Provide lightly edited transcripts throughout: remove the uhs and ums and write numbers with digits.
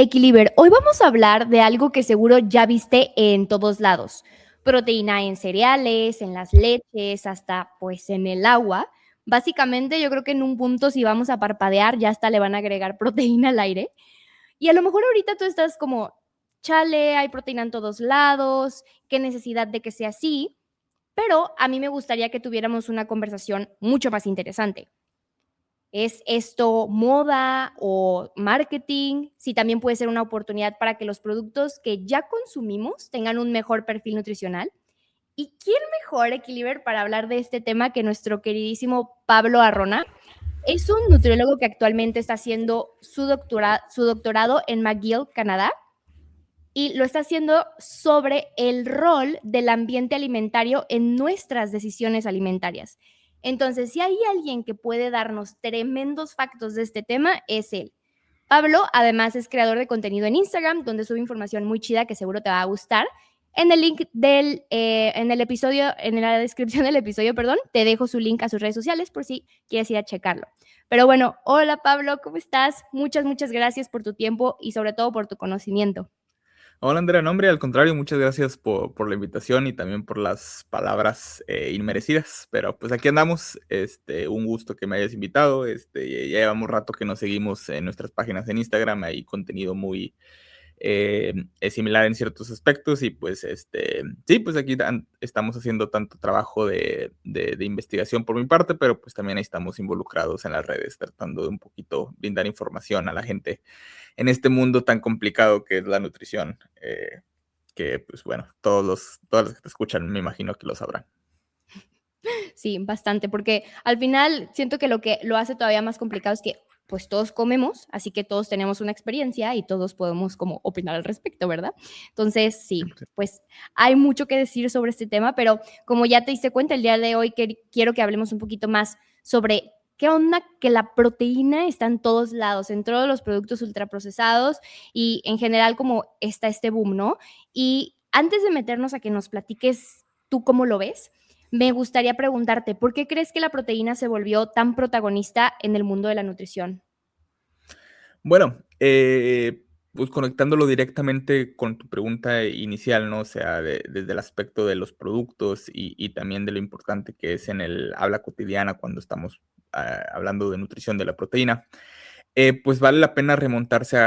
Equiliber, hoy vamos a hablar de algo que seguro ya viste en todos lados. Proteína en cereales, en las leches, hasta pues en el agua. Básicamente yo creo que en un punto si vamos a parpadear ya hasta le van a agregar proteína al aire. Y a lo mejor ahorita tú estás como, chale, hay proteína en todos lados, qué necesidad de que sea así. Pero a mí me gustaría que tuviéramos una conversación mucho más interesante. ¿Es esto moda o marketing? Sí, también puede ser una oportunidad para que los productos que ya consumimos tengan un mejor perfil nutricional. ¿Y quién mejor, Equiliber, para hablar de este tema que nuestro queridísimo Pablo Arrona? Es un nutriólogo que actualmente está haciendo su doctorado en McGill, Canadá, y lo está haciendo sobre el rol del ambiente alimentario en nuestras decisiones alimentarias. Entonces, si hay alguien que puede darnos tremendos factos de este tema, es él. Pablo, además, es creador de contenido en Instagram, donde sube información muy chida que seguro te va a gustar. En el link en el episodio, en la descripción del episodio, perdón, te dejo su link a sus redes sociales por si quieres ir a checarlo. Pero bueno, hola Pablo, ¿cómo estás? Muchas gracias por tu tiempo y sobre todo por tu conocimiento. Hola Andrea, no, hombre, al contrario, muchas gracias por la invitación y también por las palabras inmerecidas. Pero pues aquí andamos, un gusto que me hayas invitado. Ya llevamos rato que nos seguimos en nuestras páginas en Instagram, hay contenido muy es similar en ciertos aspectos y pues sí, pues aquí estamos haciendo tanto trabajo de investigación por mi parte, pero pues también ahí estamos involucrados en las redes, tratando de un poquito brindar información a la gente en este mundo tan complicado que es la nutrición, que pues bueno, todos los que te escuchan me imagino que lo sabrán. Sí, bastante, porque al final siento que lo hace todavía más complicado es que pues todos comemos, así que todos tenemos una experiencia y todos podemos como opinar al respecto, ¿verdad? Entonces, sí, pues hay mucho que decir sobre este tema, pero como ya te diste cuenta, el día de hoy quiero que hablemos un poquito más sobre qué onda que la proteína está en todos lados, en todos los productos ultraprocesados y en general como está este boom, ¿no? Y antes de meternos a que nos platiques tú cómo lo ves, me gustaría preguntarte, ¿por qué crees que la proteína se volvió tan protagonista en el mundo de la nutrición? Bueno, pues conectándolo directamente con tu pregunta inicial, ¿no? O sea, desde el aspecto de los productos y también de lo importante que es en el habla cotidiana cuando estamos hablando de nutrición de la proteína, pues vale la pena remontarse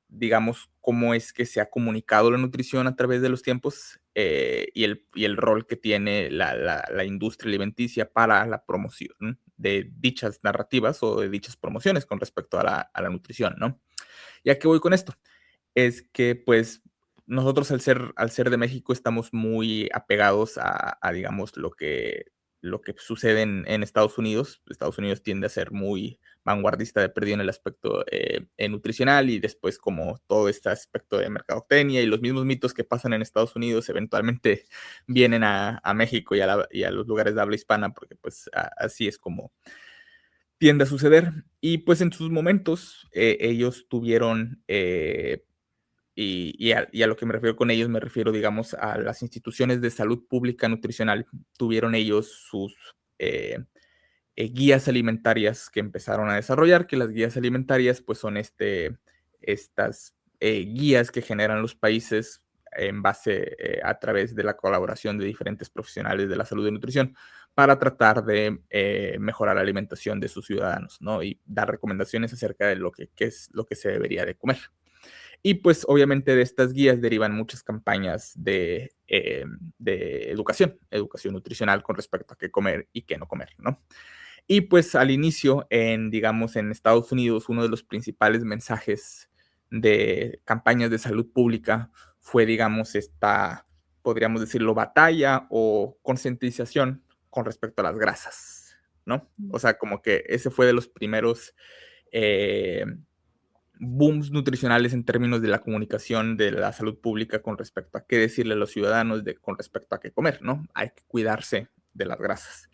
digamos, cómo es que se ha comunicado la nutrición a través de los tiempos, y el rol que tiene la industria alimenticia para la promoción de dichas narrativas o de dichas promociones con respecto a la nutrición, ¿no? ¿Y a qué voy con esto? Es que, pues, nosotros al ser de México estamos muy apegados digamos, lo que sucede en Estados Unidos. Estados Unidos tiende a ser muy vanguardista de perdido en el aspecto, nutricional, y después como todo este aspecto de mercadotecnia y los mismos mitos que pasan en Estados Unidos eventualmente vienen a México y a los lugares de habla hispana, porque, pues, así es como tiende a suceder. Y, pues, en sus momentos, ellos tuvieron, y a lo que me refiero con ellos, me refiero, digamos, a las instituciones de salud pública nutricional. Tuvieron ellos sus guías alimentarias que empezaron a desarrollar, que las guías alimentarias, pues, son estas guías que generan los países en base, a través de la colaboración de diferentes profesionales de la salud y nutrición, para tratar de mejorar la alimentación de sus ciudadanos, ¿no? Y dar recomendaciones acerca de qué es lo que se debería de comer. Y pues obviamente de estas guías derivan muchas campañas de educación nutricional con respecto a qué comer y qué no comer, ¿no? Y pues al inicio, digamos, en Estados Unidos, uno de los principales mensajes de campañas de salud pública fue, digamos, podríamos decirlo, batalla o concientización con respecto a las grasas, ¿no? O sea, como que ese fue de los primeros eh, booms nutricionales en términos de la comunicación de la salud pública con respecto a qué decirle a los ciudadanos con respecto a qué comer, ¿no? Hay que cuidarse de las grasas.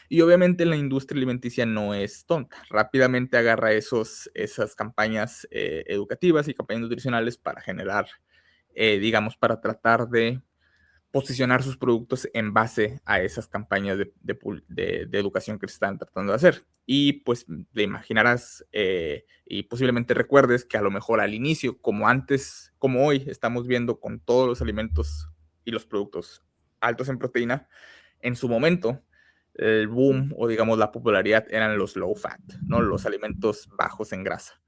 Y obviamente la industria alimenticia no es tonta. Rápidamente agarra esas campañas educativas y campañas nutricionales para generar, digamos, para tratar de posicionar sus productos en base a esas campañas de educación que se están tratando de hacer. Y pues te imaginarás y posiblemente recuerdes que a lo mejor al inicio, como antes, como hoy, estamos viendo con todos los alimentos y los productos altos en proteína, en su momento el boom o digamos la popularidad eran los low fat, ¿no? Los alimentos bajos en grasa.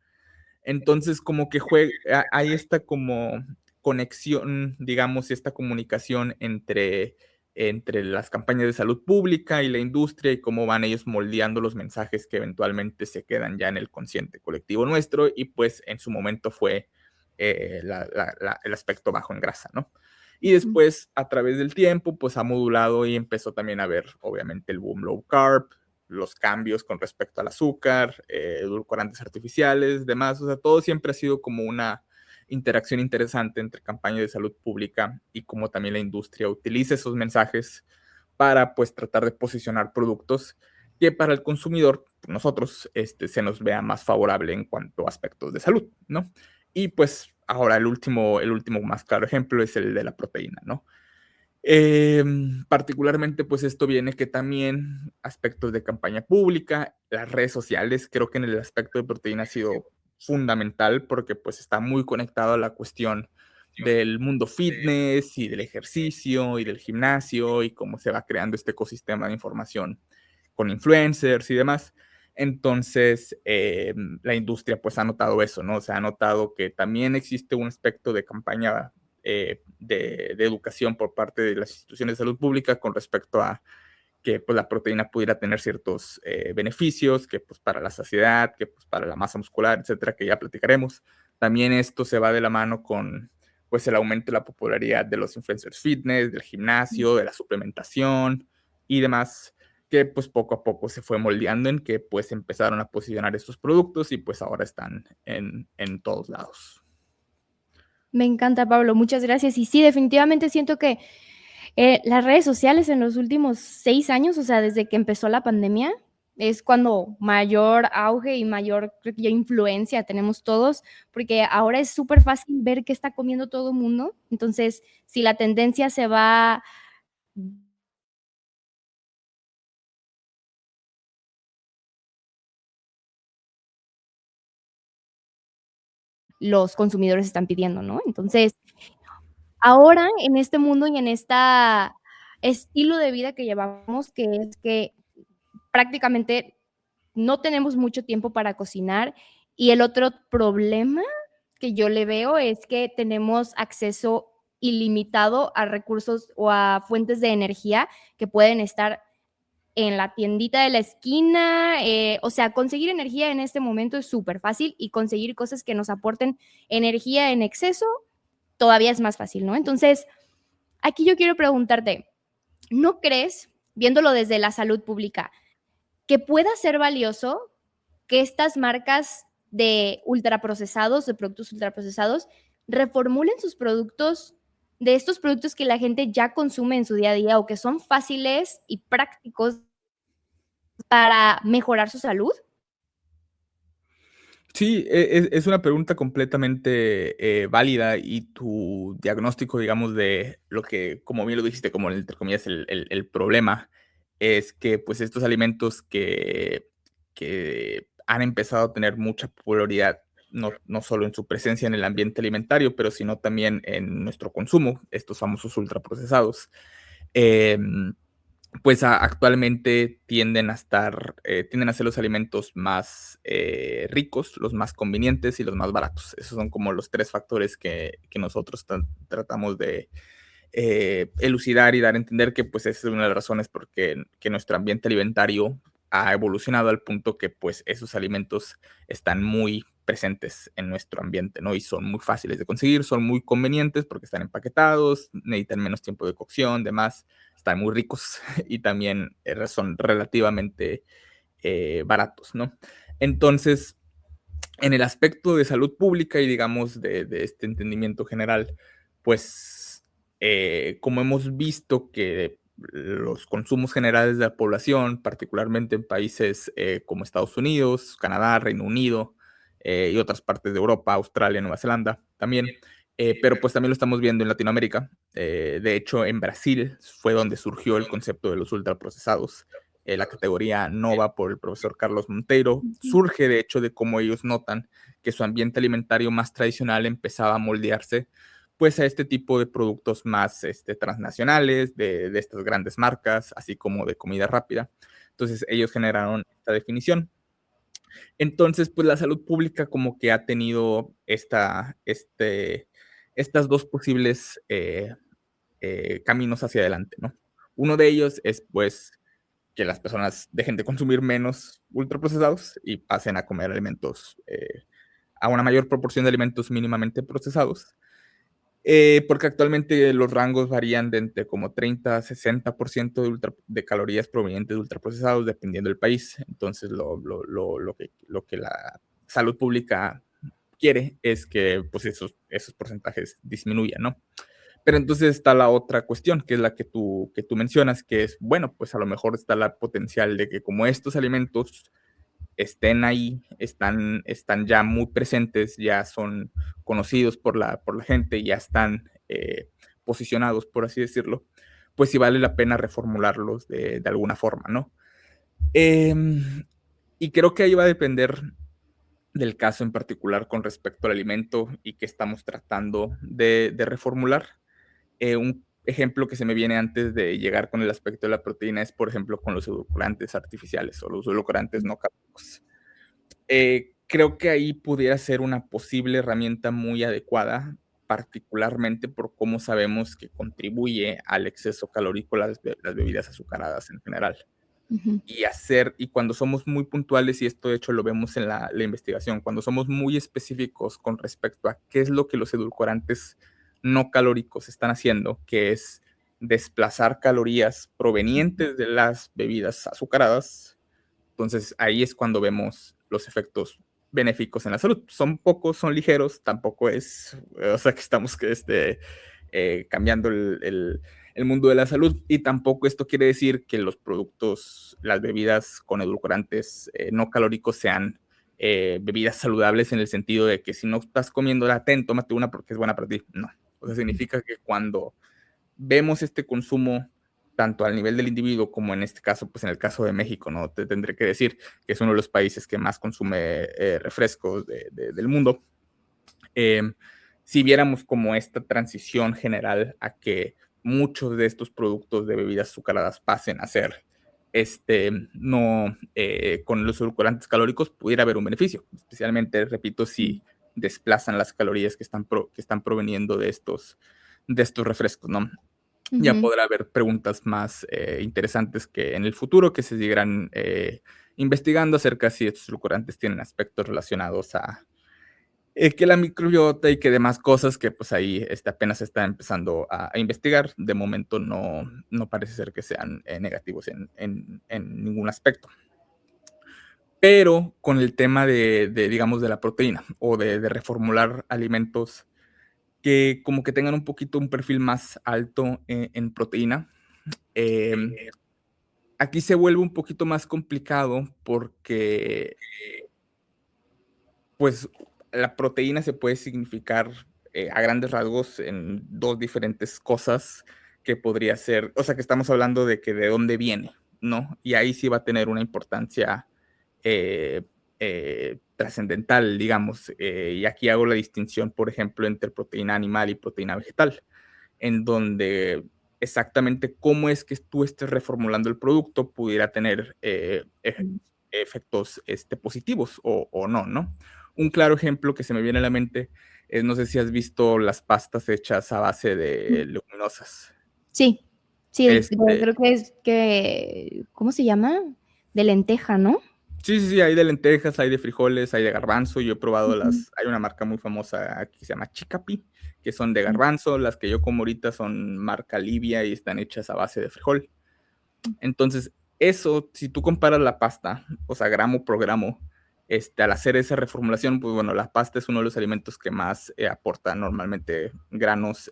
Entonces, como que hay esta como conexión, digamos, y esta comunicación entre las campañas de salud pública y la industria y cómo van ellos moldeando los mensajes que eventualmente se quedan ya en el consciente colectivo nuestro y pues en su momento fue el aspecto bajo en grasa, ¿no? Y después, a través del tiempo, pues ha modulado y empezó también a ver, obviamente, el boom low carb, los cambios con respecto al azúcar, edulcorantes artificiales, demás. O sea, todo siempre ha sido como una interacción interesante entre campañas de salud pública y cómo también la industria utiliza esos mensajes para pues tratar de posicionar productos que para el consumidor, nosotros, se nos vea más favorable en cuanto a aspectos de salud, ¿no? Y pues ahora el último más claro ejemplo es el de la proteína, ¿no? Particularmente, pues esto viene que también aspectos de campaña pública, las redes sociales, creo que en el aspecto de proteína ha sido fundamental porque pues está muy conectado a la cuestión del mundo fitness y del ejercicio y del gimnasio y cómo se va creando este ecosistema de información con influencers y demás. Entonces, la industria pues ha notado eso, ¿no? O sea, ha notado que también existe un aspecto de campaña de educación por parte de las instituciones de salud pública con respecto a que pues, la proteína pudiera tener ciertos beneficios, que pues para la saciedad, que pues para la masa muscular, etcétera, que ya platicaremos. También esto se va de la mano con pues el aumento de la popularidad de los influencers fitness, del gimnasio, de la suplementación y demás, que pues poco a poco se fue moldeando en que pues empezaron a posicionar estos productos y pues ahora están en todos lados. Me encanta, Pablo, muchas gracias. Y sí, definitivamente siento que las redes sociales en los últimos 6 años, o sea, desde que empezó la pandemia, es cuando mayor auge y mayor, creo que ya influencia tenemos todos, porque ahora es súper fácil ver qué está comiendo todo el mundo. Entonces, si la tendencia se va, los consumidores están pidiendo, ¿no? Entonces, ahora en este mundo y en esta estilo de vida que llevamos, que es que prácticamente no tenemos mucho tiempo para cocinar. Y el otro problema que yo le veo es que tenemos acceso ilimitado a recursos o a fuentes de energía que pueden estar en la tiendita de la esquina. O sea, conseguir energía en este momento es súper fácil y conseguir cosas que nos aporten energía en exceso todavía es más fácil, ¿no? Entonces, aquí yo quiero preguntarte, ¿no crees, viéndolo desde la salud pública, que pueda ser valioso que estas marcas de ultraprocesados, de productos ultraprocesados, reformulen sus productos de estos productos que la gente ya consume en su día a día o que son fáciles y prácticos para mejorar su salud? Sí, es una pregunta completamente, válida y tu diagnóstico, digamos, de lo que, como bien lo dijiste, como entre comillas, el problema, es que, pues, estos alimentos que han empezado a tener mucha popularidad, no solo en su presencia en el ambiente alimentario, pero sino también en nuestro consumo, estos famosos ultraprocesados, em pues, actualmente tienden a ser los alimentos más, ricos, los más convenientes y los más baratos. Esos son como los 3 factores que nosotros tratamos de, elucidar y dar a entender que, pues, esa es una de las razones que nuestro ambiente alimentario ha evolucionado al punto que, pues, esos alimentos están muy presentes en nuestro ambiente, ¿no? Y son muy fáciles de conseguir, son muy convenientes porque están empaquetados, necesitan menos tiempo de cocción, demás, están muy ricos y también, son relativamente, baratos, ¿no? Entonces, en el aspecto de salud pública y digamos de este entendimiento general, pues, como hemos visto que los consumos generales de la población, particularmente en países como Estados Unidos, Canadá, Reino Unido y otras partes de Europa, Australia, Nueva Zelanda también, pero pues también lo estamos viendo en Latinoamérica. De hecho, en Brasil fue donde surgió el concepto de los ultraprocesados. La categoría Nova por el profesor Carlos Monteiro Ujú. surge de hecho de cómo ellos notan que su ambiente alimentario más tradicional empezaba a moldearse pues a este tipo de productos más transnacionales, de estas grandes marcas, así como de comida rápida. Entonces ellos generaron esta definición. Entonces, pues la salud pública como que ha tenido estas dos posibles caminos hacia adelante, ¿no? Uno de ellos es pues que las personas dejen de consumir menos ultraprocesados y pasen a comer alimentos, a una mayor proporción de alimentos mínimamente procesados. Porque actualmente los rangos varían de entre como 30 a 60% de calorías provenientes de ultraprocesados, dependiendo del país. Entonces, lo que la salud pública quiere es que pues esos porcentajes disminuyan, ¿no? Pero entonces está la otra cuestión, que es la que tú mencionas, que es, bueno, pues a lo mejor está la potencial de que como estos alimentos estén ahí, están ya muy presentes, ya son conocidos por la gente, ya están posicionados, por así decirlo, pues sí vale la pena reformularlos de alguna forma, ¿no? Em, y creo que ahí va a depender del caso en particular con respecto al alimento y que estamos tratando de reformular. Un ejemplo que se me viene antes de llegar con el aspecto de la proteína es, por ejemplo, con los edulcorantes artificiales o los edulcorantes no calóricos. Creo que ahí pudiera ser una posible herramienta muy adecuada, particularmente por cómo sabemos que contribuye al exceso calórico las bebidas azucaradas en general. Ujú. Y cuando somos muy puntuales, y esto de hecho lo vemos en la investigación, cuando somos muy específicos con respecto a qué es lo que los edulcorantes no calóricos están haciendo, que es desplazar calorías provenientes de las bebidas azucaradas, entonces ahí es cuando vemos los efectos benéficos en la salud. Son pocos, son ligeros, tampoco es, o sea, que estamos cambiando el mundo de la salud y tampoco esto quiere decir que los productos, las bebidas con edulcorantes no calóricos sean bebidas saludables en el sentido de que si no estás comiendo ten, tómate una porque es buena para ti. No. O sea, significa que cuando vemos este consumo tanto al nivel del individuo como en este caso, pues en el caso de México, ¿no? Te tendré que decir que es uno de los países que más consume refrescos del mundo. Eh, si viéramos como esta transición general a que muchos de estos productos de bebidas azucaradas pasen a ser no con los edulcorantes calóricos, pudiera haber un beneficio, especialmente, repito, si desplazan las calorías que están proveniendo de estos refrescos, ¿no? Ya Ujú. podrá haber preguntas más interesantes que en el futuro que se seguirán investigando acerca si estos edulcorantes tienen aspectos relacionados a que la microbiota y que demás cosas que pues ahí apenas se está empezando a investigar. De momento no parece ser que sean negativos en ningún aspecto. Pero con el tema digamos, de la proteína o de reformular alimentos que como que tengan un poquito un perfil más alto en proteína, em, aquí se vuelve un poquito más complicado porque, pues, la proteína se puede significar, a grandes rasgos en 2 diferentes cosas que podría ser, o sea, que estamos hablando de que de dónde viene, ¿no? Y ahí sí va a tener una importancia, eh, trascendental, digamos, y aquí hago la distinción, por ejemplo, entre proteína animal y proteína vegetal, en donde exactamente cómo es que tú estés reformulando el producto pudiera tener efectos positivos o no, ¿no? Un claro ejemplo que se me viene a la mente es, no sé si has visto las pastas hechas a base de leguminosas. Sí, sí, Este, creo que ¿cómo se llama? De lenteja, ¿no? sí, sí, sí, hay de lentejas, hay de frijoles, hay de garbanzo. Yo he probado Ujú. hay una marca muy famosa aquí que se llama Chicapi, que son de garbanzo. Las que yo como ahorita son marca Livia y están hechas a base de frijol. Entonces, eso, si tú comparas la pasta, o sea, gramo por gramo, al hacer esa reformulación, pues bueno, la pasta es uno de los alimentos que más aporta normalmente granos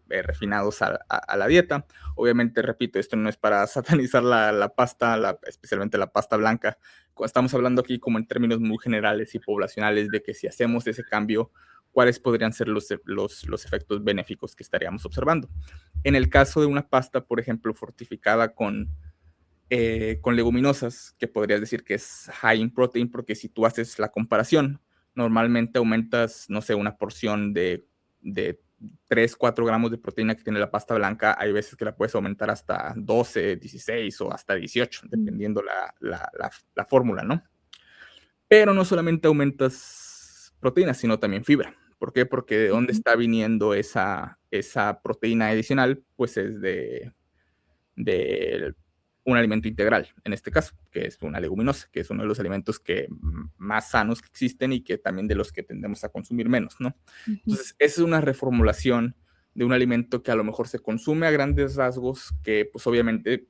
refinados a la dieta. Obviamente, repito, esto no es para satanizar la pasta, especialmente la pasta blanca. Estamos hablando aquí como en términos muy generales y poblacionales de que si hacemos ese cambio, cuáles podrían ser los efectos benéficos que estaríamos observando. En el caso de una pasta, por ejemplo, fortificada con leguminosas, que podrías decir que es high in protein, porque si tú haces la comparación, normalmente aumentas, no sé, una porción de 3, 4 gramos de proteína que tiene la pasta blanca, hay veces que la puedes aumentar hasta 12, 16 o hasta 18, dependiendo la fórmula, ¿no? Pero no solamente aumentas proteínas, sino también fibra. ¿Por qué? Porque de dónde está viniendo esa proteína adicional, pues es de un alimento integral, en este caso, que es una leguminosa, que es uno de los alimentos que más sanos que existen y que también de los que tendemos a consumir menos, ¿no? Entonces, esa es una reformulación de un alimento que a lo mejor se consume a grandes rasgos, que pues obviamente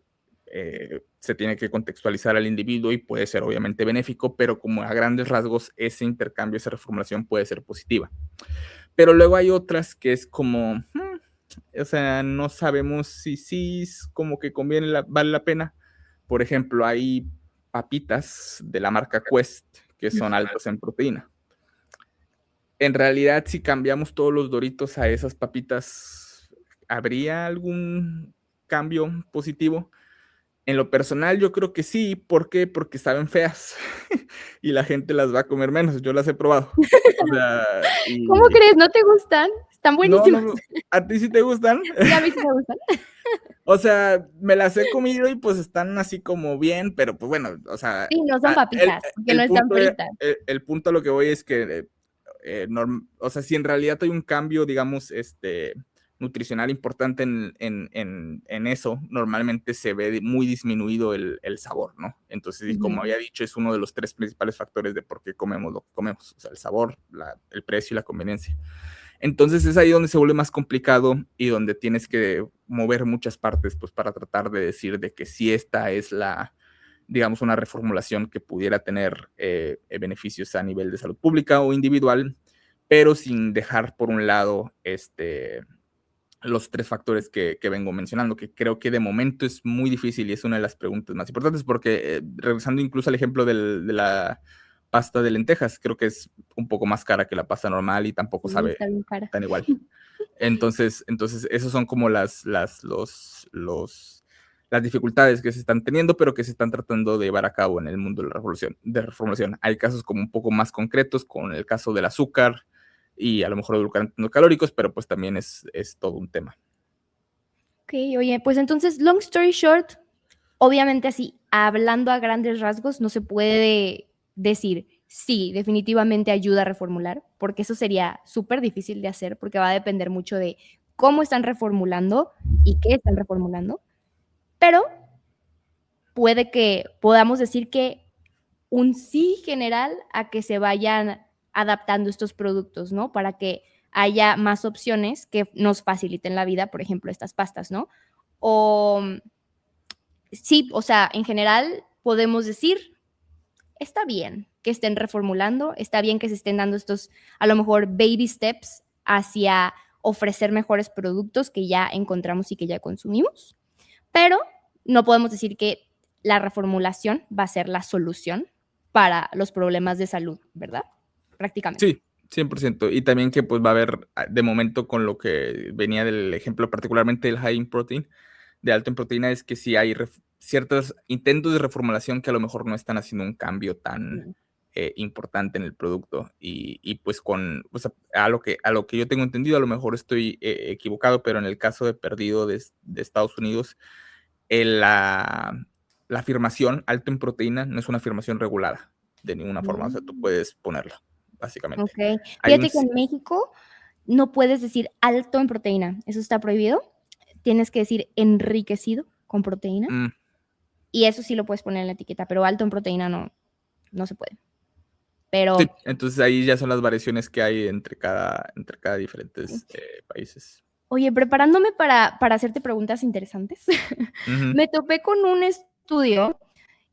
se tiene que contextualizar al individuo y puede ser obviamente benéfico, pero como a grandes rasgos ese intercambio, esa reformulación puede ser positiva. Pero luego hay otras que es como, o sea, no sabemos si sí como que conviene, vale la pena. Por ejemplo, hay papitas de la marca Quest que son altos en proteína. En realidad, si cambiamos todos los Doritos a esas papitas, ¿habría algún cambio positivo? En lo personal, yo creo que sí. ¿Por qué? Porque saben feas y la gente las va a comer menos. Yo las he probado. O sea, ¿Cómo crees? ¿No te gustan? Están no, buenísimas. ¿a ti sí te gustan? Sí, a mí sí me gustan. O sea, me las he comido y pues están así como bien, pero pues bueno, o sea, Sí, no son papitas, porque no están fritas. el punto a lo que voy es que, o sea, si en realidad hay un cambio, digamos, nutricional importante en eso, normalmente se ve muy disminuido el sabor, ¿no? Entonces, y como había dicho, es uno de los 3 principales factores de por qué comemos lo que comemos, o sea, el sabor, el precio y la conveniencia. Entonces es ahí donde se vuelve más complicado y donde tienes que mover muchas partes, pues, para tratar de decir de que si esta es digamos, una reformulación que pudiera tener beneficios a nivel de salud pública o individual, pero sin dejar por un lado los 3 factores que vengo mencionando, que creo que de momento es muy difícil y es una de las preguntas más importantes, porque regresando incluso al ejemplo de la pasta de lentejas, creo que es un poco más cara que la pasta normal y tampoco Sí, sabe está bien cara. tan igual. Entonces esos son como las dificultades que se están teniendo, pero que se están tratando de llevar a cabo en el mundo de la reformulación. Hay casos como un poco más concretos, con el caso del azúcar y a lo mejor edulcorantes no calóricos, pero pues también es todo un tema. Ok, oye, pues entonces, long story short, obviamente así, hablando a grandes rasgos, no se puede decir, sí, definitivamente ayuda a reformular, porque eso sería súper difícil de hacer, porque va a depender mucho de cómo están reformulando y qué están reformulando, pero puede que podamos decir que un sí general a que se vayan adaptando estos productos, ¿no? Para que haya más opciones que nos faciliten la vida, por ejemplo, estas pastas, ¿no? O sí, o sea, en general podemos decir, está bien que estén reformulando, está bien que se estén dando estos, a lo mejor, baby steps hacia ofrecer mejores productos que ya encontramos y que ya consumimos, pero no podemos decir que la reformulación va a ser la solución para los problemas de salud, ¿verdad? Prácticamente. Sí, 100%. Y también que pues va a haber, de momento con lo que venía del ejemplo, particularmente el high in protein, de alto en proteína, es que sí hay ciertos intentos de reformulación que a lo mejor no están haciendo un cambio tan importante en el producto. Y pues pues a lo que yo tengo entendido, a lo mejor estoy equivocado, pero en el caso de Perdido de Estados Unidos, la afirmación alto en proteína no es una afirmación regulada de ninguna forma. O sea, tú puedes ponerla, básicamente. Ok. Hay un Fíjate que en México no puedes decir alto en proteína, eso está prohibido. Tienes que decir enriquecido con proteína y eso sí lo puedes poner en la etiqueta, pero alto en proteína no se puede. Pero sí, entonces ahí ya son las variaciones que hay entre cada diferentes países. oye, preparándome para hacerte preguntas interesantes, Ujú. me topé con un estudio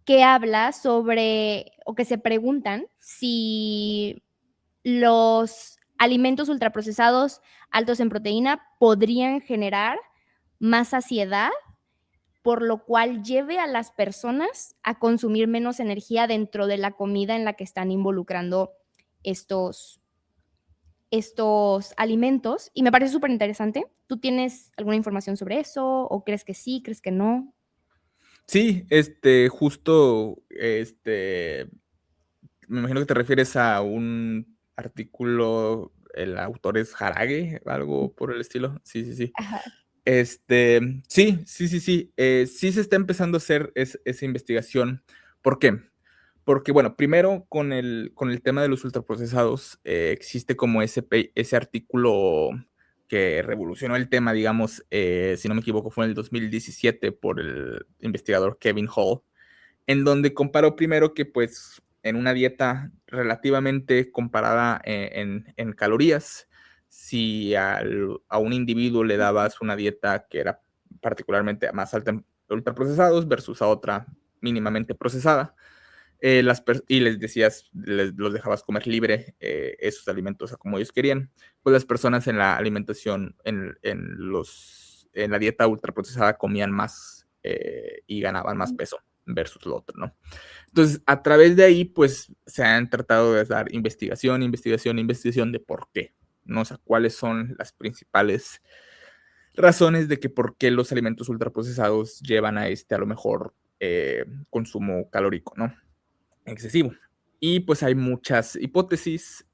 que habla sobre, o que se preguntan si los alimentos ultraprocesados altos en proteína podrían generar más saciedad, por lo cual lleve a las personas a consumir menos energía dentro de la comida en la que están involucrando estos estos alimentos y me parece súper interesante. ¿Tú tienes alguna información sobre eso o crees que sí, crees que no? Sí, justo, me imagino que te refieres a un artículo, el autor es Harage, algo por el estilo. Sí, sí, sí. Ajá. Sí, sí, sí, sí, sí se está empezando a hacer esa investigación. ¿Por qué? Porque, bueno, primero con el tema de los ultraprocesados, existe como ese artículo que revolucionó el tema, digamos, si no me equivoco, fue en el 2017 por el investigador Kevin Hall, en donde comparó primero que, pues, en una dieta relativamente comparada en calorías, si a un individuo le dabas una dieta que era particularmente más alta en ultraprocesados versus a otra mínimamente procesada, y les decías, los dejabas comer libre esos alimentos a como ellos querían, pues las personas en la alimentación, en la dieta ultraprocesada comían más y ganaban más peso versus lo otro, ¿no? Entonces, a través de ahí, pues se han tratado de dar investigación, investigación, investigación de por qué, ¿no? O sea, cuáles son las principales razones de que por qué los alimentos ultraprocesados llevan a lo mejor consumo calórico, ¿no? Excesivo. Y pues hay muchas hipótesis.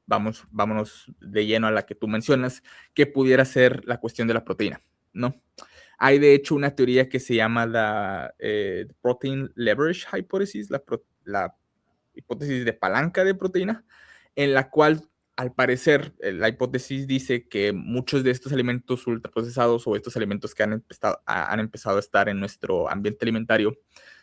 Vámonos de lleno a la que tú mencionas, que pudiera ser la cuestión de la proteína, ¿no? Hay de hecho una teoría que se llama la Protein Leverage Hypothesis, la hipótesis de palanca de proteína, en la cual, al parecer, la hipótesis dice que muchos de estos alimentos ultraprocesados o estos alimentos que han empezado a estar en nuestro ambiente alimentario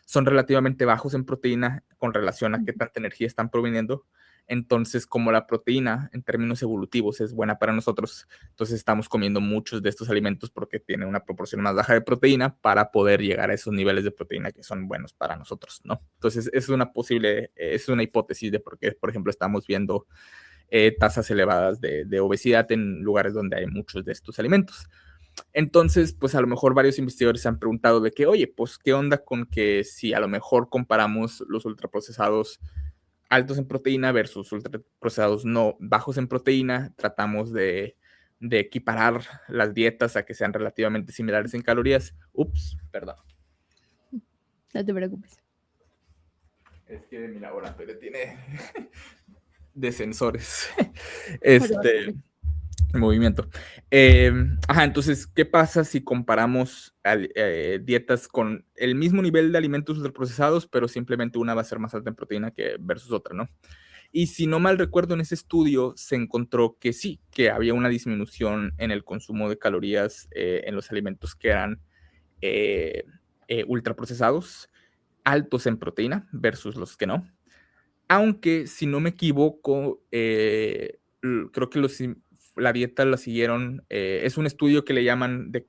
son relativamente bajos en proteína con relación a qué tanta energía están proveniendo. Entonces, como la proteína en términos evolutivos es buena para nosotros, entonces estamos comiendo muchos de estos alimentos porque tienen una proporción más baja de proteína para poder llegar a esos niveles de proteína que son buenos para nosotros, ¿no? Entonces, es una hipótesis de por qué, por ejemplo, estamos viendo tasas elevadas de obesidad en lugares donde hay muchos de estos alimentos. Entonces, pues a lo mejor varios investigadores se han preguntado de que, oye, pues qué onda con que si a lo mejor comparamos los ultraprocesados altos en proteína versus ultraprocesados no bajos en proteína, tratamos de equiparar las dietas a que sean relativamente similares en calorías. Ups, perdón. No te preocupes. Es que de mi laboratorio tiene de sensores. No te Este, preocupes. movimiento. Entonces, ¿qué pasa si comparamos dietas con el mismo nivel de alimentos ultraprocesados, pero simplemente una va a ser más alta en proteína que versus otra, ¿no? Y si no mal recuerdo, en ese estudio se encontró que sí, que había una disminución en el consumo de calorías en los alimentos que eran ultraprocesados, altos en proteína versus los que no. Aunque, si no me equivoco, creo que la dieta la siguieron, es un estudio que le llaman de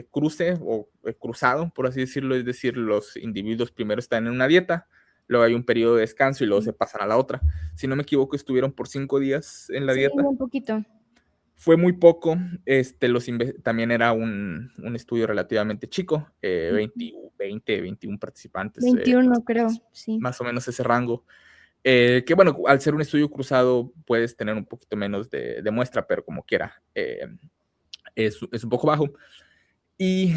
cruce o cruzado, por así decirlo, es decir, los individuos primero están en una dieta, luego hay un periodo de descanso y luego se pasan a la otra. Si no me equivoco, estuvieron por 5 días en la Sí, dieta. un poquito. Fue muy poco, también era un estudio relativamente chico, 21 participantes, 21 creo, sí. más o menos ese rango. Que bueno, al ser un estudio cruzado puedes tener un poquito menos de muestra, pero como quiera, es un poco bajo. Y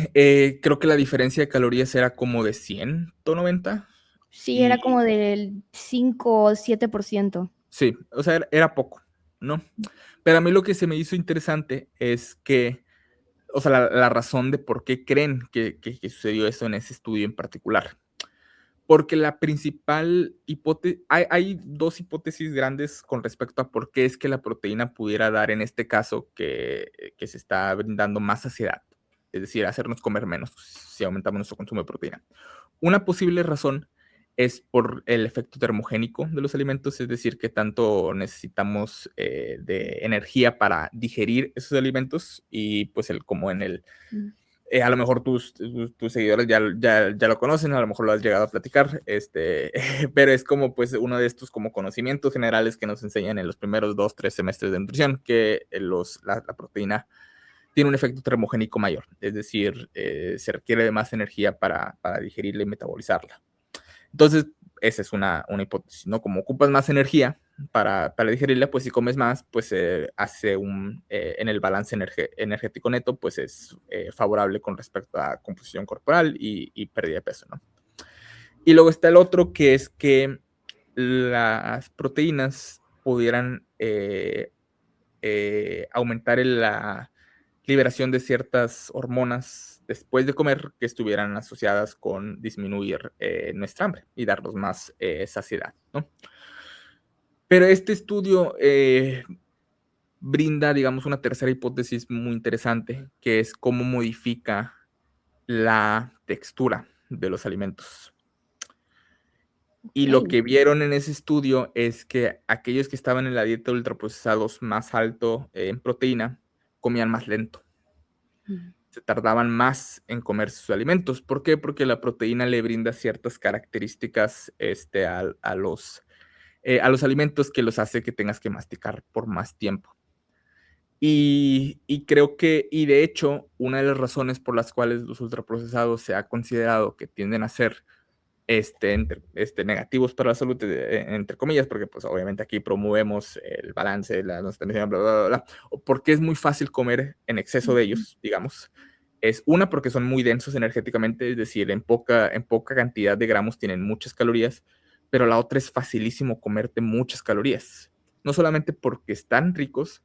creo que la diferencia de calorías era como de 190. Sí, era como Y del 5 o 7%. sí, o sea, era poco, ¿no? Pero a mí lo que se me hizo interesante es que, o sea, la razón de por qué creen que sucedió eso en ese estudio en particular. Porque la principal hipótesis, hay dos hipótesis grandes con respecto a por qué es que la proteína pudiera dar, en este caso, que se está brindando más saciedad, es decir, hacernos comer menos si aumentamos nuestro consumo de proteína. Una posible razón es por el efecto termogénico de los alimentos, es decir, que tanto necesitamos de energía para digerir esos alimentos y pues como en el Mm. a lo mejor tus seguidores ya lo conocen, a lo mejor lo has llegado a platicar, pero es como pues uno de estos como conocimientos generales que nos enseñan en los primeros 2, 3 semestres de nutrición, que la proteína tiene un efecto termogénico mayor, es decir, se requiere de más energía para digerirla y metabolizarla. Entonces, esa es una hipótesis, ¿no? Como ocupas más energía, para digerirla, pues si comes más, pues hace en el balance energético neto, pues es favorable con respecto a composición corporal y pérdida de peso, ¿no? Y luego está el otro, que es que las proteínas pudieran aumentar la liberación de ciertas hormonas después de comer que estuvieran asociadas con disminuir nuestra hambre y darnos más saciedad, ¿no? Pero este estudio brinda, digamos, una tercera hipótesis muy interesante, que es cómo modifica la textura de los alimentos. Y lo Okey. que vieron en ese estudio es que aquellos que estaban en la dieta de ultraprocesados más alto en proteína, comían más lento, Mm, se tardaban más en comer sus alimentos. ¿Por qué? Porque la proteína le brinda ciertas características, a los alimentos que los hace que tengas que masticar por más tiempo. Y creo que de hecho, una de las razones por las cuales los ultraprocesados se ha considerado que tienden a ser negativos para la salud, entre comillas, porque pues obviamente aquí promovemos el balance, la no bla, bla, bla, bla, o porque es muy fácil comer en exceso de ujú. ellos, digamos. Es una, porque son muy densos energéticamente, es decir, en poca cantidad de gramos tienen muchas calorías, pero la otra es facilísimo comerte muchas calorías. No solamente porque están ricos,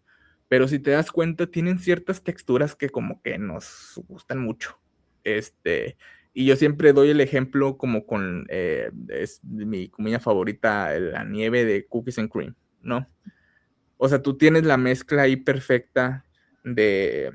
pero si te das cuenta, tienen ciertas texturas que como que nos gustan mucho. Este, y yo siempre doy el ejemplo como con, es mi comida favorita, la nieve de cookies and cream, ¿no? O sea, tú tienes la mezcla ahí perfecta de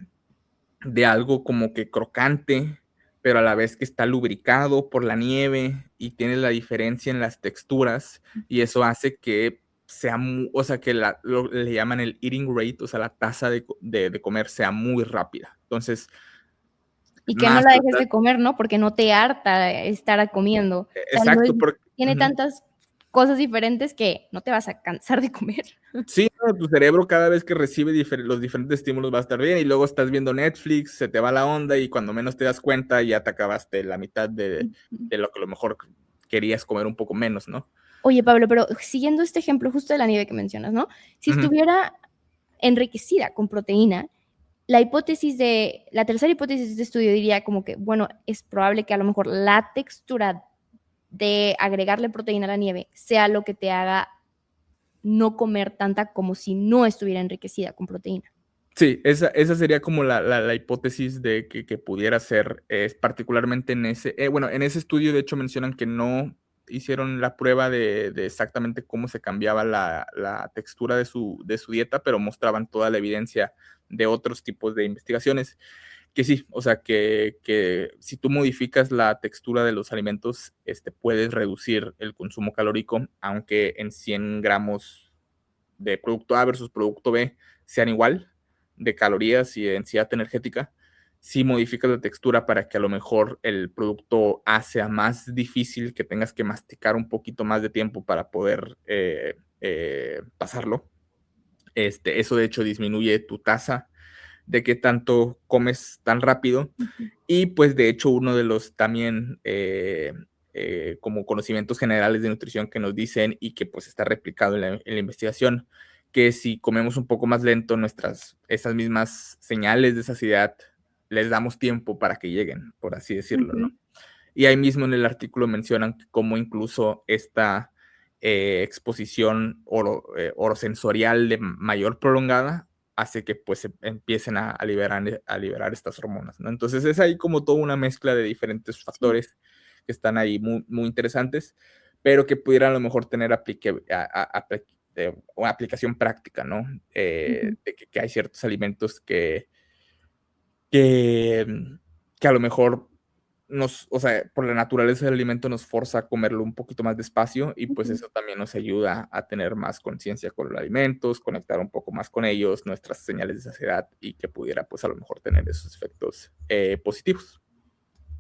algo como que crocante, pero a la vez que está lubricado por la nieve y tienes la diferencia en las texturas, y eso hace que sea o sea, que le llaman el eating rate, o sea, la tasa de comer sea muy rápida. Entonces, Y que no más la dejes de comer, ¿no? Porque no te harta estar comiendo. O sea, no es exacto, porque tiene tantas cosas diferentes que no te vas a cansar de comer. sí, no, tu cerebro cada vez que recibe los diferentes estímulos va a estar bien, y luego estás viendo Netflix, se te va la onda y cuando menos te das cuenta ya te acabaste la mitad de lo que a lo mejor querías comer un poco menos, ¿no? Oye, Pablo, pero siguiendo este ejemplo justo de la nieve que mencionas, ¿no? Si Ujú. estuviera enriquecida con proteína, la tercera hipótesis de este estudio diría como que, bueno, es probable que a lo mejor la textura de agregarle proteína a la nieve sea lo que te haga no comer tanta como si no estuviera enriquecida con proteína. Sí, esa sería como la hipótesis de que pudiera ser, particularmente bueno, en ese estudio, de hecho, mencionan que no hicieron la prueba de exactamente cómo se cambiaba la textura de su dieta, pero mostraban toda la evidencia de otros tipos de investigaciones, que sí, o sea, que si tú modificas la textura de los alimentos, puedes reducir el consumo calórico, aunque en 100 gramos de producto A versus producto B sean igual de calorías y de densidad energética, si modificas la textura para que a lo mejor el producto A sea más difícil, que tengas que masticar un poquito más de tiempo para poder pasarlo. Eso de hecho disminuye tu tasa de qué tanto comes tan rápido. Ujú. Y pues de hecho uno de los también como conocimientos generales de nutrición que nos dicen y que pues está replicado en la investigación, que si comemos un poco más lento, esas mismas señales de saciedad les damos tiempo para que lleguen, por así decirlo, ¿no? Ujú. Y ahí mismo en el artículo mencionan cómo incluso esta exposición orosensorial de mayor prolongada hace que pues se empiecen a liberar estas hormonas, ¿no? Entonces es ahí como toda una mezcla de diferentes Sí. factores que están ahí muy, muy interesantes, pero que pudieran a lo mejor tener una aplicación práctica, ¿no? Ujú. De que hay ciertos alimentos que, que a lo mejor o sea, por la naturaleza del alimento nos forza a comerlo un poquito más despacio y pues Ujú. eso también nos ayuda a tener más conciencia con los alimentos, conectar un poco más con ellos, nuestras señales de saciedad y que pudiera pues a lo mejor tener esos efectos positivos.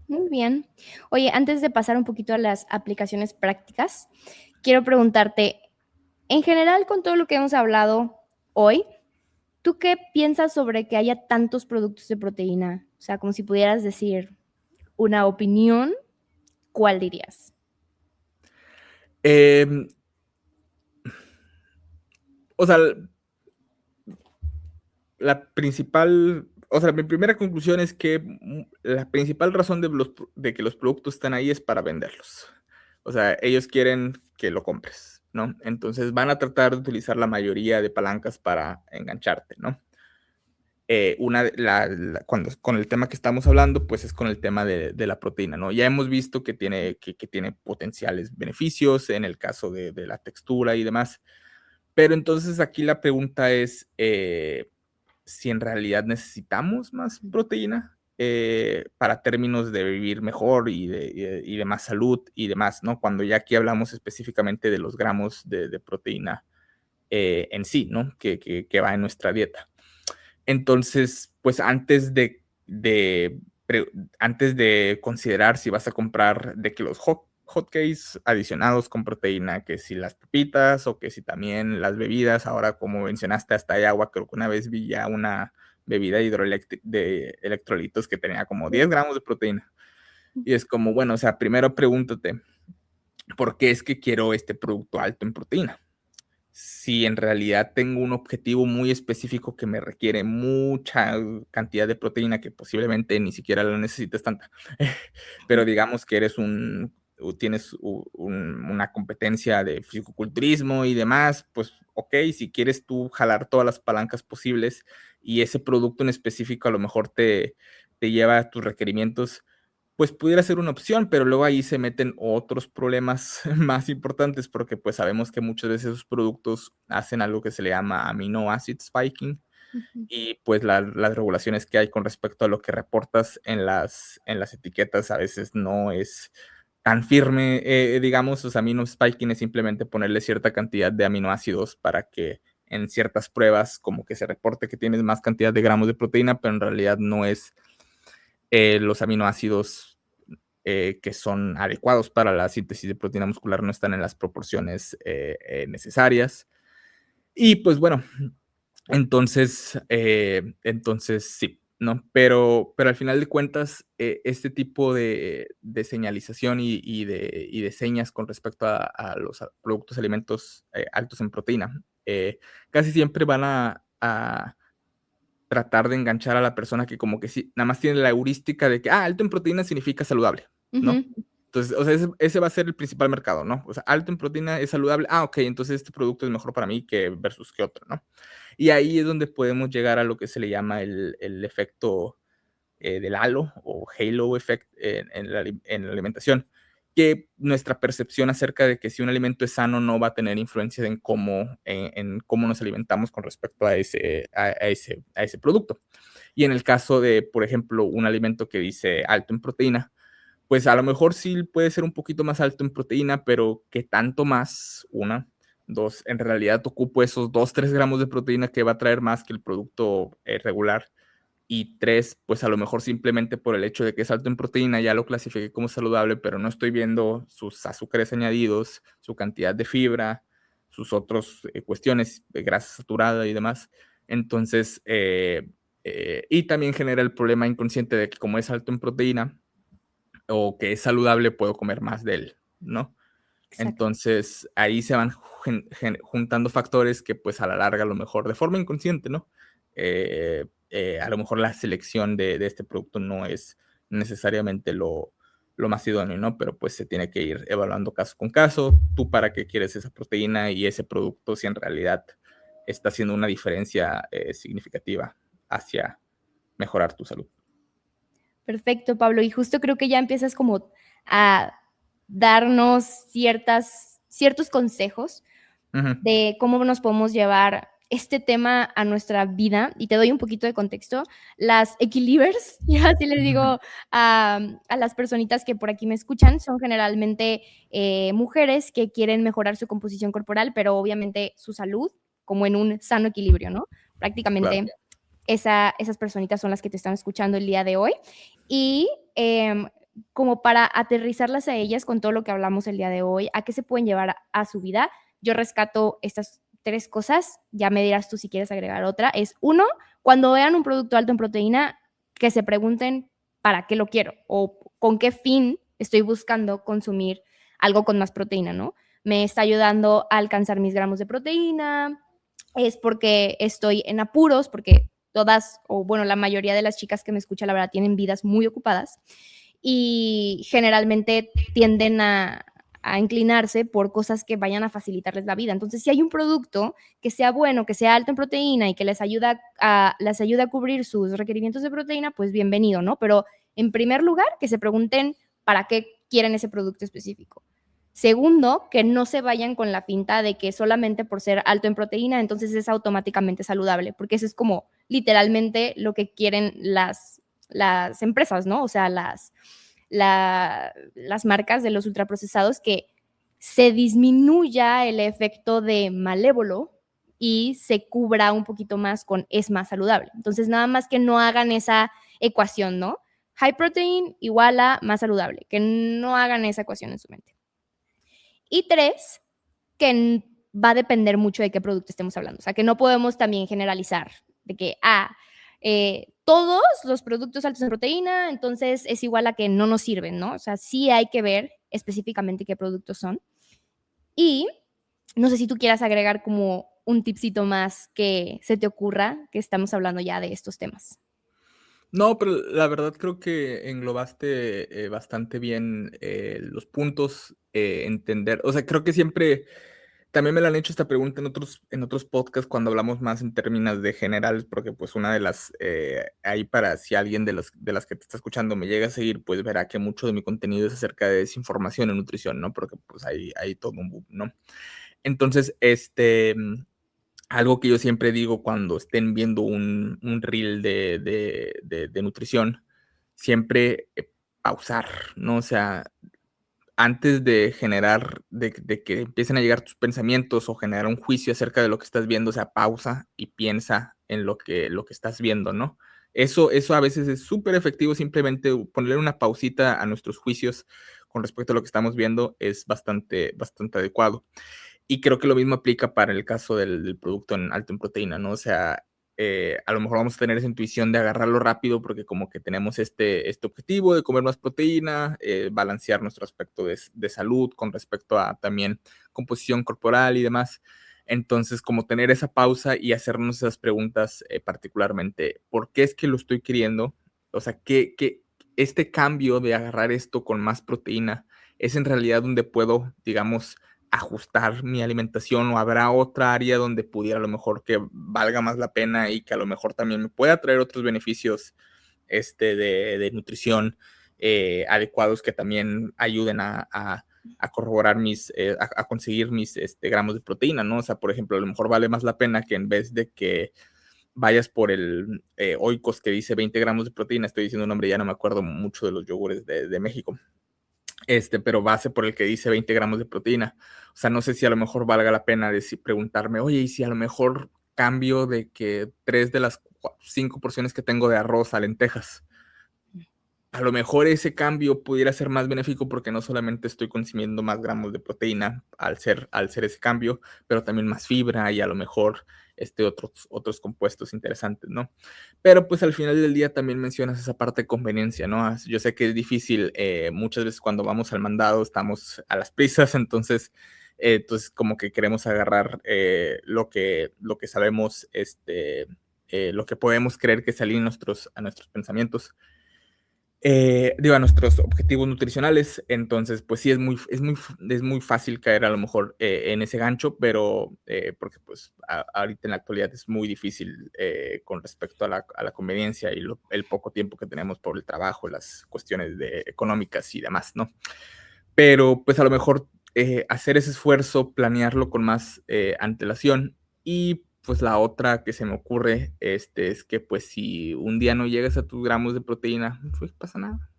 Muy bien. Oye, antes de pasar un poquito a las aplicaciones prácticas, quiero preguntarte, en general, con todo lo que hemos hablado hoy, ¿tú qué piensas sobre que haya tantos productos de proteína? O sea, como si pudieras decir una opinión, ¿cuál dirías? Em, o sea, mi primera conclusión es que la principal razón de que los productos están ahí es para venderlos. O sea, ellos quieren que lo compres, ¿no? Entonces van a tratar de utilizar la mayoría de palancas para engancharte, ¿no? Cuando con el tema que estamos hablando, pues es con el tema de la proteína, ¿no? Ya hemos visto que tiene potenciales beneficios en el caso de la textura y demás. Pero entonces aquí la pregunta es, si en realidad necesitamos más proteína, para términos de vivir mejor y de más salud y demás, ¿no? Cuando ya aquí hablamos específicamente de los gramos de proteína, en sí, ¿no? Que va en nuestra dieta. Entonces, pues antes de considerar si vas a comprar de que los hotcakes adicionados con proteína, que si las papitas o que si también las bebidas, ahora como mencionaste hasta hay agua, creo que una vez vi ya una bebida de electrolitos que tenía como 10 gramos de proteína. Y es como, bueno, o sea, primero pregúntate, ¿por qué es que quiero este producto alto en proteína? Si en realidad tengo un objetivo muy específico que me requiere mucha cantidad de proteína, que posiblemente ni siquiera la necesites tanta, pero digamos que tienes una competencia de fisicoculturismo y demás, pues ok, si quieres tú jalar todas las palancas posibles y ese producto en específico a lo mejor te lleva a tus requerimientos, pues pudiera ser una opción, pero luego ahí se meten otros problemas más importantes, porque pues sabemos que muchas veces esos productos hacen algo que se le llama amino acid spiking, Ujú. y pues las regulaciones que hay con respecto a lo que reportas en las etiquetas a veces no es tan firme, digamos, o sea, amino spiking es simplemente ponerle cierta cantidad de aminoácidos para que en ciertas pruebas como que se reporte que tienes más cantidad de gramos de proteína, pero en realidad no es los aminoácidos que son adecuados para la síntesis de proteína muscular no están en las proporciones necesarias. Y pues bueno, entonces sí, ¿no? Pero al final de cuentas, este tipo de señalización y de señas con respecto a los productos alimentos altos en proteína, casi siempre van a tratar de enganchar a la persona que como que sí, nada más tiene la heurística de que, alto en proteína significa saludable, ¿no? Ujú. Entonces, o sea, ese va a ser el principal mercado, ¿no? O sea, alto en proteína es saludable. Okey, entonces este producto es mejor para mí que versus que otro, ¿no? Y ahí es donde podemos llegar a lo que se le llama el efecto, del halo o halo effect en la alimentación, que nuestra percepción acerca de que si un alimento es sano no va a tener influencia en cómo nos alimentamos con respecto a ese producto. Y en el caso de, por ejemplo, un alimento que dice alto en proteína, pues a lo mejor sí puede ser un poquito más alto en proteína, pero ¿qué tanto más? Una, dos, en realidad ocupo esos 2, 3 gramos de proteína que va a traer más que el producto regular. Y tres, pues a lo mejor simplemente por el hecho de que es alto en proteína ya lo clasifiqué como saludable, pero no estoy viendo sus azúcares añadidos, su cantidad de fibra, sus otras cuestiones de grasa saturada y demás. Entonces, y también genera el problema inconsciente de que como es alto en proteína, o que es saludable, puedo comer más de él, ¿no? Exacto. Entonces, ahí se van juntando factores que, pues, a la larga, a lo mejor de forma inconsciente, ¿no? A lo mejor la selección de este producto no es necesariamente lo más idóneo, ¿no? Pero, pues, se tiene que ir evaluando caso con caso, tú para qué quieres esa proteína y ese producto, si en realidad está haciendo una diferencia, significativa hacia mejorar tu salud. Perfecto, Pablo. Y justo creo que ya empiezas como a darnos ciertos consejos Ujú, de cómo nos podemos llevar este tema a nuestra vida. Y te doy un poquito de contexto. Las equilibers, yo así les ujú, digo a las personitas que por aquí me escuchan, son generalmente mujeres que quieren mejorar su composición corporal, pero obviamente su salud como en un sano equilibrio, ¿no? claro. Prácticamente esas personitas son las que te están escuchando el día de hoy. Y como para aterrizarlas a ellas con todo lo que hablamos el día de hoy, a qué se pueden llevar a su vida, yo rescato estas tres cosas, ya me dirás tú si quieres agregar otra, es uno, cuando vean un producto alto en proteína, que se pregunten para qué lo quiero o con qué fin estoy buscando consumir algo con más proteína, ¿no? Me está ayudando a alcanzar mis gramos de proteína, es porque estoy en apuros, porque todas, o bueno, la mayoría de las chicas que me escuchan, la verdad, tienen vidas muy ocupadas y generalmente tienden a inclinarse por cosas que vayan a facilitarles la vida. Entonces, si hay un producto que sea bueno, que sea alto en proteína y que les ayuda a cubrir sus requerimientos de proteína, pues bienvenido, ¿no? Pero en primer lugar, que se pregunten para qué quieren ese producto específico. Segundo, que no se vayan con la finta de que solamente por ser alto en proteína, entonces es automáticamente saludable, porque eso es como literalmente lo que quieren las empresas, ¿no? O sea, las marcas de los ultraprocesados, que se disminuya el efecto de malévolo y se cubra un poquito más con es más saludable. Entonces, nada más que no hagan esa ecuación, ¿no? High protein igual a más saludable, que no hagan esa ecuación en su mente. Y tres, que va a depender mucho de qué producto estemos hablando. O sea, que no podemos también generalizar de que, todos los productos altos en proteína, entonces es igual a que no nos sirven, ¿no? O sea, sí hay que ver específicamente qué productos son. Y no sé si tú quieras agregar como un tipcito más que se te ocurra, que estamos hablando ya de estos temas. No, pero la verdad creo que englobaste, bastante bien, los puntos, entender, o sea, creo que siempre también me la han hecho esta pregunta en otros podcasts cuando hablamos más en términos de generales, porque, pues, una de las, ahí para si alguien de las que te está escuchando me llega a seguir, pues, verá que mucho de mi contenido es acerca de desinformación en nutrición, ¿no? Porque, pues, hay todo un boom, ¿no? Entonces, algo que yo siempre digo cuando estén viendo un reel de nutrición, siempre, pausar, ¿no? O sea, antes de generar de que empiecen a llegar tus pensamientos o generar un juicio acerca de lo que estás viendo, o sea, pausa y piensa en lo que estás viendo, ¿no? Eso a veces es súper efectivo, simplemente ponerle una pausita a nuestros juicios con respecto a lo que estamos viendo es bastante adecuado. Y creo que lo mismo aplica para el caso del producto alto en proteína, ¿no? O sea, a lo mejor vamos a tener esa intuición de agarrarlo rápido porque como que tenemos este objetivo de comer más proteína, balancear nuestro aspecto de salud con respecto a también composición corporal y demás. Entonces, como tener esa pausa y hacernos esas preguntas, particularmente, ¿por qué es que lo estoy queriendo? O sea, ¿qué este cambio de agarrar esto con más proteína es en realidad donde puedo, digamos, ajustar mi alimentación o habrá otra área donde pudiera a lo mejor que valga más la pena y que a lo mejor también me pueda traer otros beneficios de nutrición adecuados que también ayuden a corroborar a conseguir mis gramos de proteína, ¿no? O sea, por ejemplo, a lo mejor vale más la pena que en vez de que vayas por el Oikos que dice 20 gramos de proteína, estoy diciendo un nombre, ya no me acuerdo mucho de los yogures de México, pero base por el que dice 20 gramos de proteína. O sea, no sé si a lo mejor valga la pena preguntarme, oye, y si a lo mejor cambio de que 3 de las 5 porciones que tengo de arroz a lentejas, a lo mejor ese cambio pudiera ser más benéfico porque no solamente estoy consumiendo más gramos de proteína al ser ese cambio, pero también más fibra y a lo mejor otros compuestos interesantes, ¿no? Pero pues al final del día también mencionas esa parte de conveniencia, ¿no? Yo sé que es difícil, muchas veces cuando vamos al mandado estamos a las prisas, entonces como que queremos agarrar lo que sabemos, lo que podemos creer que se alinea a nuestros pensamientos digo, a nuestros objetivos nutricionales. Entonces, pues sí, es muy fácil caer a lo mejor en ese gancho, pero porque pues ahorita en la actualidad es muy difícil con respecto a la conveniencia y el poco tiempo que tenemos por el trabajo, las cuestiones económicas y demás, ¿no? Pero pues a lo mejor hacer ese esfuerzo, planearlo con más antelación y pues la otra que se me ocurre, es que, pues, si un día no llegas a tus gramos de proteína, pues, pasa nada.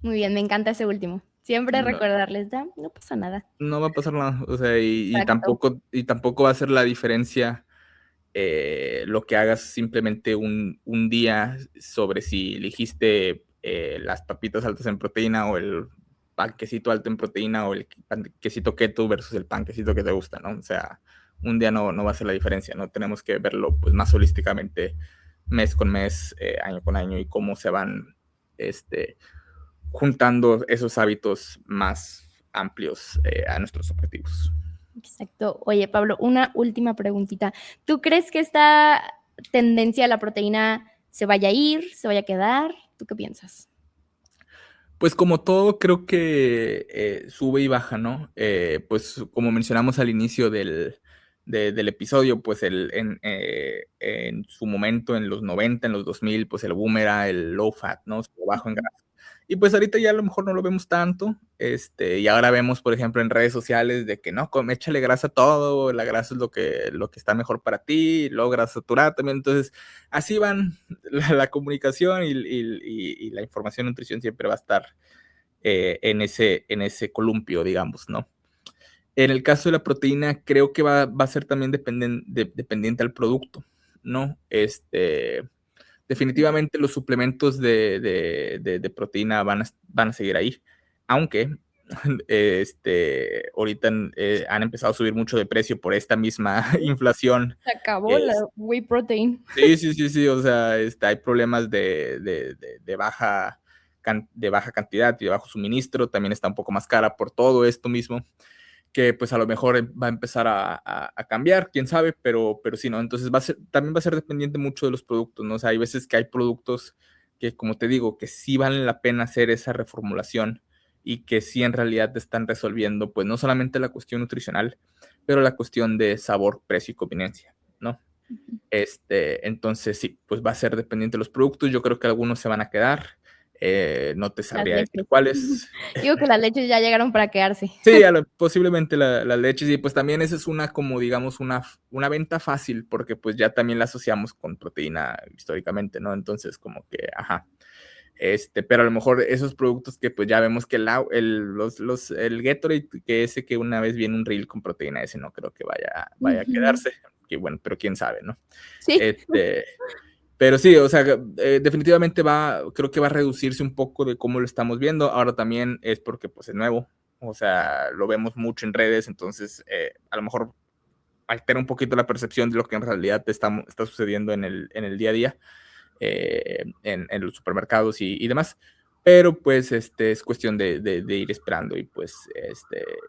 Muy bien, me encanta ese último. Siempre No recordarles, no pasa nada. no va a pasar nada, o sea, Exacto. y tampoco va a ser la diferencia, lo que hagas simplemente un día sobre si elegiste, las papitas altas en proteína o el panquecito alto en proteína o el panquecito keto versus el panquecito que te gusta, ¿no? O sea, un día no va a ser la diferencia, ¿no? Tenemos que verlo, pues, más holísticamente, mes con mes, año con año y cómo se van, este, juntando esos hábitos más amplios, a nuestros objetivos. Exacto. Oye, Pablo, una última preguntita. ¿Tú crees que esta tendencia a la proteína se vaya a ir, se vaya a quedar? ¿Tú qué piensas? Pues como todo, creo que sube y baja, ¿no? Pues como mencionamos al inicio del episodio, pues en su momento, en los 90, en los 2000, pues el boom era el low fat, ¿no? O sea, bajo en Ujú. grasa. Y pues ahorita ya a lo mejor no lo vemos tanto, y ahora vemos, por ejemplo, en redes sociales de que no, échale grasa a todo, la grasa es lo que está mejor para ti, y luego grasa saturada también. Entonces, así van la comunicación y la información de nutrición siempre va a estar en ese columpio, digamos, ¿no? En el caso de la proteína, creo que va a ser también dependiente al producto, ¿no? Definitivamente los suplementos de proteína van a seguir ahí, aunque ahorita han empezado a subir mucho de precio por esta misma inflación. Se acabó la Es- whey protein. sí, sí, sí, sí, o sea, hay problemas de baja cantidad y de bajo suministro, también está un poco más cara por todo esto mismo, que pues a lo mejor va a empezar a cambiar, quién sabe, pero sí, ¿no? Entonces también va a ser dependiente mucho de los productos, ¿no? O sea, hay veces que hay productos que, como te digo, que sí valen la pena hacer esa reformulación y que sí en realidad te están resolviendo, pues no solamente la cuestión nutricional, pero la cuestión de sabor, precio y conveniencia, ¿no? Ujú. Entonces sí, pues va a ser dependiente de los productos. Yo creo que algunos se van a quedar. No te Las sabría decir leches. cuáles. Digo que las leches ya llegaron para quedarse. Sí, posiblemente las leches, y pues también esa es una, como digamos, una venta fácil, porque pues ya también la asociamos con proteína históricamente, ¿no? Entonces, como que, ajá. Pero a lo mejor esos productos que pues ya vemos que el Gatorade, que ese que una vez viene un reel con proteína, ese no creo que vaya a Ujú. quedarse. Que bueno, pero quién sabe, ¿no? Sí. Este, pero sí, o sea, definitivamente creo que va a reducirse un poco de cómo lo estamos viendo. Ahora también es porque pues es nuevo, o sea, lo vemos mucho en redes, entonces a lo mejor altera un poquito la percepción de lo que en realidad está sucediendo en el día a día, en los supermercados y demás. Pero pues es cuestión de ir esperando y pues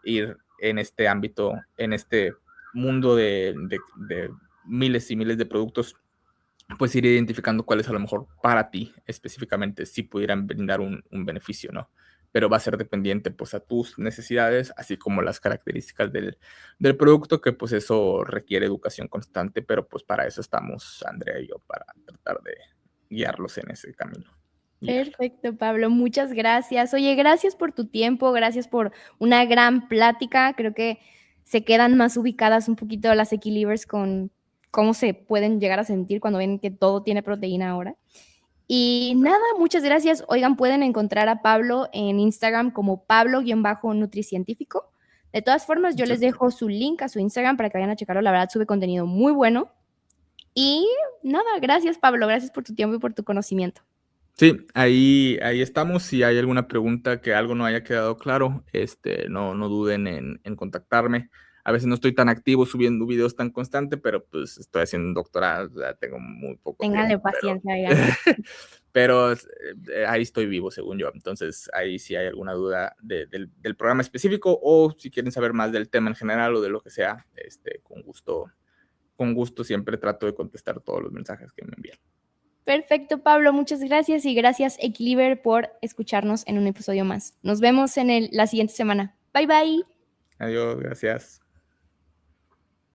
ir en este ámbito, en este mundo de miles y miles de productos, pues ir identificando cuáles a lo mejor para ti específicamente sí pudieran brindar un beneficio, ¿no? Pero va a ser dependiente pues a tus necesidades, así como las características del producto, que pues eso requiere educación constante, pero pues para eso estamos Andrea y yo, para tratar de guiarlos en ese camino. Ya. Perfecto, Pablo, muchas gracias. Oye, gracias por tu tiempo, gracias por una gran plática. Creo que se quedan más ubicadas un poquito las Equilibers con cómo se pueden llegar a sentir cuando ven que todo tiene proteína ahora. Y nada, muchas gracias. Oigan, pueden encontrar a Pablo en Instagram como Pablo-nutricientífico. De todas formas, yo Sí. les dejo su link a su Instagram para que vayan a checarlo. La verdad, sube contenido muy bueno. Y nada, gracias, Pablo. Gracias por tu tiempo y por tu conocimiento. Sí, ahí estamos. Si hay alguna pregunta que algo no haya quedado claro, no duden en contactarme. A veces no estoy tan activo subiendo videos tan constante, pero pues estoy haciendo un doctorado, o sea, tengo muy poco Ténganle tiempo, pero, paciencia, oigan. pero ahí estoy vivo, según yo. Entonces, ahí si hay alguna duda del programa específico, o si quieren saber más del tema en general o de lo que sea, con gusto siempre trato de contestar todos los mensajes que me envían. Perfecto, Pablo. Muchas gracias y gracias, Equiliber, por escucharnos en un episodio más. Nos vemos en la siguiente semana. Bye, bye. Adiós, gracias.